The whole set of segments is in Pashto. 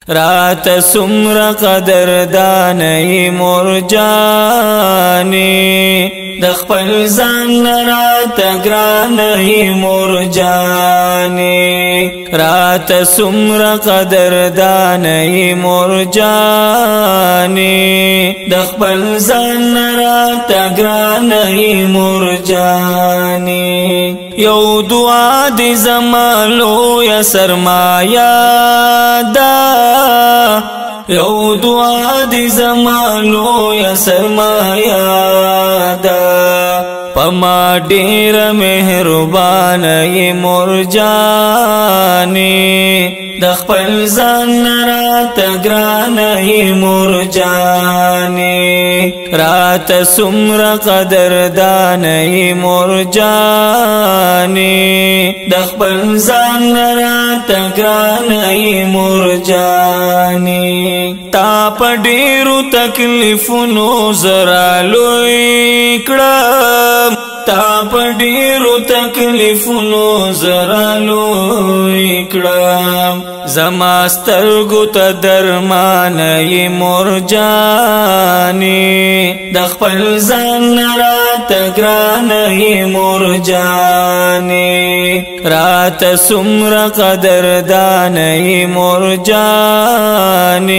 رات سمر قدردانی مرجانی دخپل ځان رات ګرانی مرجانی رات سمر قدردانی مرجانی دخپل ځان رات ګرانی مرجانی یو دعا دی زمالو یا سرمایا دا یو دعا دی زمالو یا سرمایا دا پما ډیر مهربان ای مرجانی دخپل ځان رات ګران ای مرجانی رات سمر قدردان ای مرجانی دخپل ځان رات ګران ای مرجانی تا په ډیرو تکلیفونو زرا لوی کړم تا په ډیرو تکلیفونو زرا لوی کړم زما سترګو ته درمان ای مرجانی د خپل ځان رات ګران ای مرجانی رات سمر قدردان ای مرجانی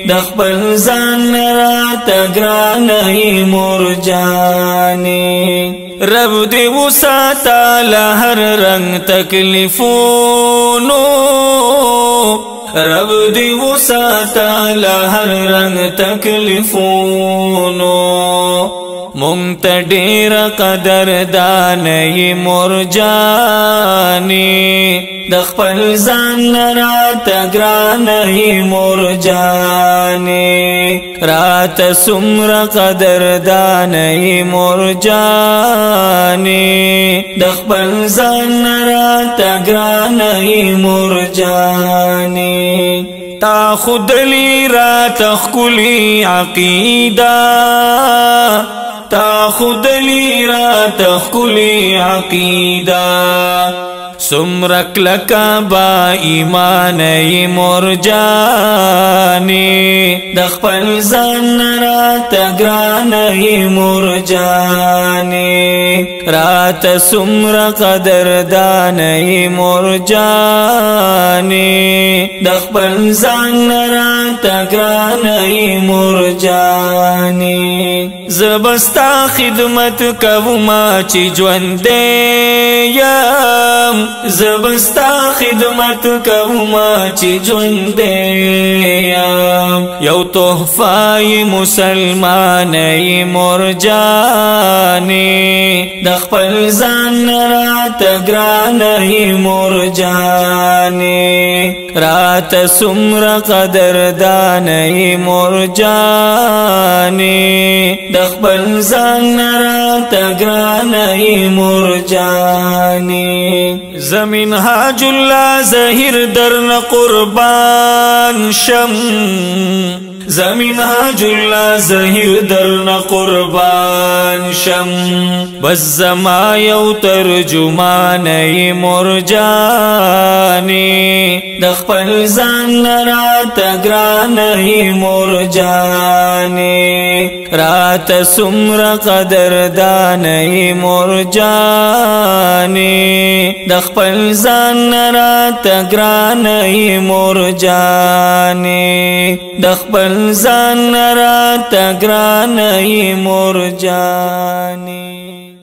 د خپل ځان رات ګران ای مرجانی رب دی وساتا لهر رنگ تکلیفونو رب دی وساتا لهر رنگ تکلیفونو مونږ ته ډېر قدردان ای مرجانی د خپل ځان رات ګران ای مرجانی رات سمر قدردان ای مرجانی د خپل ځان رات ګران ای مرجانی تا خودلی رات خکلی عقیده تا خودلی رات خکلی عقیده سمرک لکا با ایمان ای مرجانی دخپل ځان رات ګران ای مرجانی رات سمر قدردان ای مرجانی دخپل ځان رات ګران ای مرجانی زبستا خدمت کوما چې ژوند یم زبستا خدمت کوما چې ژوند یم یو تحفه مسلمان ای مرجانی د خپل ځان رات ګران ای مرجانی رات سمر قدردان ای مرجانی د خپل ځان رات ګران ای مرجانی زمین حاج الله ظهیر درن قربان شم زمین حاج الله ظهیر درن قربان شم بس زما یو ترجمان ای مرجانی د خپل ځان رات ګران ای مرجانی رات سمر قدردان ای مرجانی د خپل ځان رات ګران ای مرجانی د خپل ځان رات ګران ای مرجانی